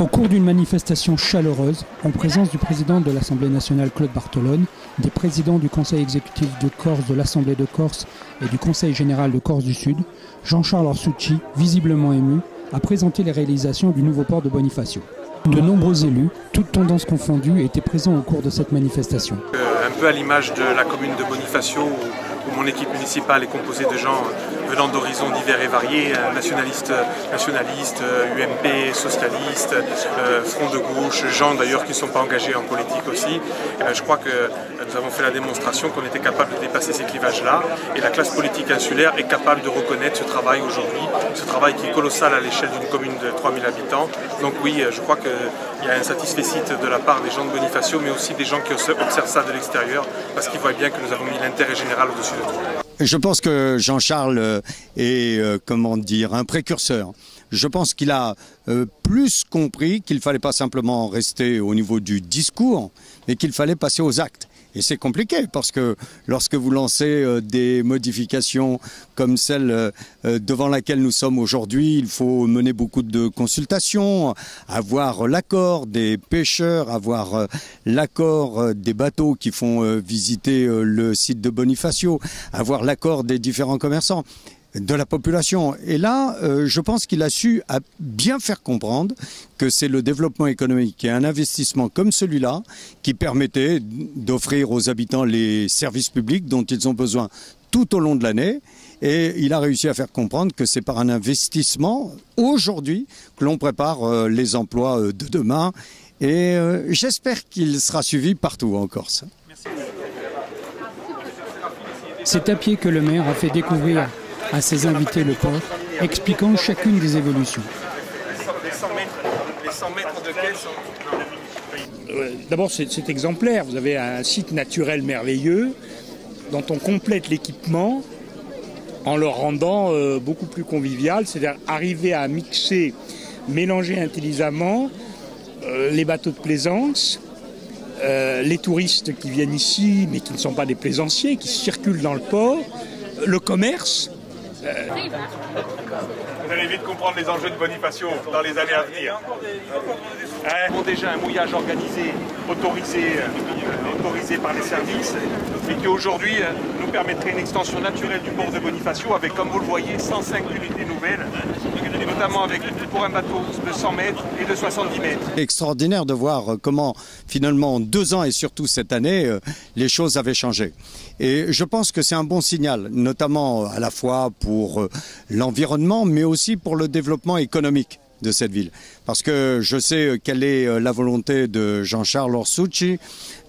Au cours d'une manifestation chaleureuse, en présence du président de l'Assemblée nationale Claude Bartolone, des présidents du Conseil exécutif de Corse, de l'Assemblée de Corse et du Conseil général de Corse du Sud, Jean-Charles Orsucci, visiblement ému, a présenté les réalisations du nouveau port de Bonifacio. De nombreux élus, toutes tendances confondues, étaient présents au cours de cette manifestation. Un peu à l'image de la commune de Bonifacio, où mon équipe municipale est composée de gens venant d'horizons divers et variés, nationalistes, UMP, socialistes, Front de gauche, gens d'ailleurs qui ne sont pas engagés en politique aussi. Je crois que nous avons fait la démonstration qu'on était capable de dépasser ces clivages-là et la classe politique insulaire est capable de reconnaître ce travail aujourd'hui, ce travail qui est colossal à l'échelle d'une commune de 3000 habitants. Donc oui, je crois qu'il y a un satisfecit de la part des gens de Bonifacio, mais aussi des gens qui observent ça de l'extérieur, parce qu'ils voient bien que nous avons mis l'intérêt général au-dessus de tout. Je pense que Jean-Charles est, un précurseur. Je pense qu'il a plus compris qu'il ne fallait pas simplement rester au niveau du discours, mais qu'il fallait passer aux actes. Et c'est compliqué parce que lorsque vous lancez des modifications comme celle devant laquelle nous sommes aujourd'hui, il faut mener beaucoup de consultations, avoir l'accord des pêcheurs, avoir l'accord des bateaux qui font visiter le site de Bonifacio, avoir l'accord des différents commerçants, de la population. Et là, je pense qu'il a su bien faire comprendre que c'est le développement économique et un investissement comme celui-là qui permettait d'offrir aux habitants les services publics dont ils ont besoin tout au long de l'année. Et il a réussi à faire comprendre que c'est par un investissement aujourd'hui que l'on prépare les emplois de demain. Et j'espère qu'il sera suivi partout en Corse. C'est à pied que le maire a fait découvrir à ses invités le port, expliquant chacune des évolutions. Les 100 mètres de quai sont... D'abord, c'est exemplaire. Vous avez un site naturel merveilleux dont on complète l'équipement en le rendant beaucoup plus convivial, c'est-à-dire arriver à mixer, mélanger intelligemment les bateaux de plaisance, les touristes qui viennent ici mais qui ne sont pas des plaisanciers, qui circulent dans le port, le commerce. Vous allez vite comprendre les enjeux de Bonifacio dans les années à venir. Nous avons déjà un mouillage organisé, autorisé par les services, et qui aujourd'hui nous permettrait une extension naturelle du port de Bonifacio avec, comme vous le voyez, 105 unités nouvelles, notamment pour un bateau de 100 mètres et de 70 mètres. Extraordinaire de voir comment finalement en 2 ans et surtout cette année, les choses avaient changé. Et je pense que c'est un bon signal, notamment à la fois pour l'environnement, mais aussi pour le développement économique de cette ville. Parce que je sais quelle est la volonté de Jean-Charles Orsucci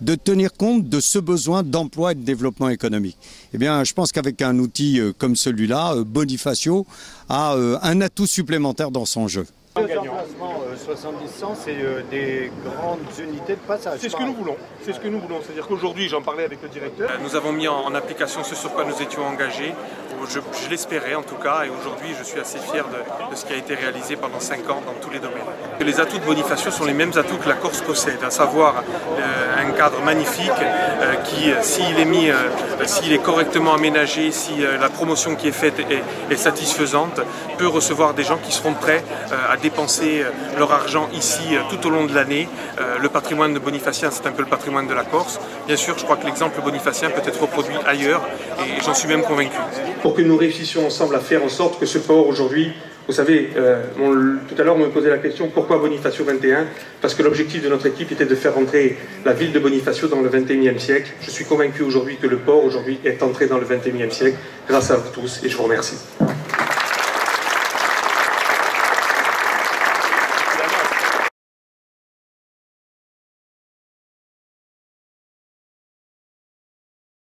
de tenir compte de ce besoin d'emploi et de développement économique. Eh bien, je pense qu'avec un outil comme celui-là, Bonifacio a un atout supplémentaire dans son jeu. Deux emplacements 70-100, c'est des grandes unités de passage. C'est ce que nous voulons. C'est ce que nous voulons. C'est-à-dire qu'aujourd'hui, j'en parlais avec le directeur. Nous avons mis en application ce sur quoi nous étions engagés. Je l'espérais en tout cas, et aujourd'hui, je suis assez fier de ce qui a été réalisé pendant 5 ans dans tous les domaines. Les atouts de Bonifacio sont les mêmes atouts que la Corse possède, à savoir un cadre magnifique qui, s'il est correctement aménagé, si la promotion qui est faite est satisfaisante, peut recevoir des gens qui seront prêts à dépenser leur argent ici tout au long de l'année. Le patrimoine de Bonifacien, c'est un peu le patrimoine de la Corse. Bien sûr, je crois que l'exemple bonifacien peut être reproduit ailleurs et j'en suis même convaincu. Pour que nous réussissions ensemble à faire en sorte que ce port aujourd'hui, vous savez, tout à l'heure on me posait la question pourquoi Bonifacio 21 ? Parce que l'objectif de notre équipe était de faire entrer la ville de Bonifacio dans le 21e siècle. Je suis convaincu aujourd'hui que le port aujourd'hui est entré dans le 21e siècle grâce à vous tous et je vous remercie.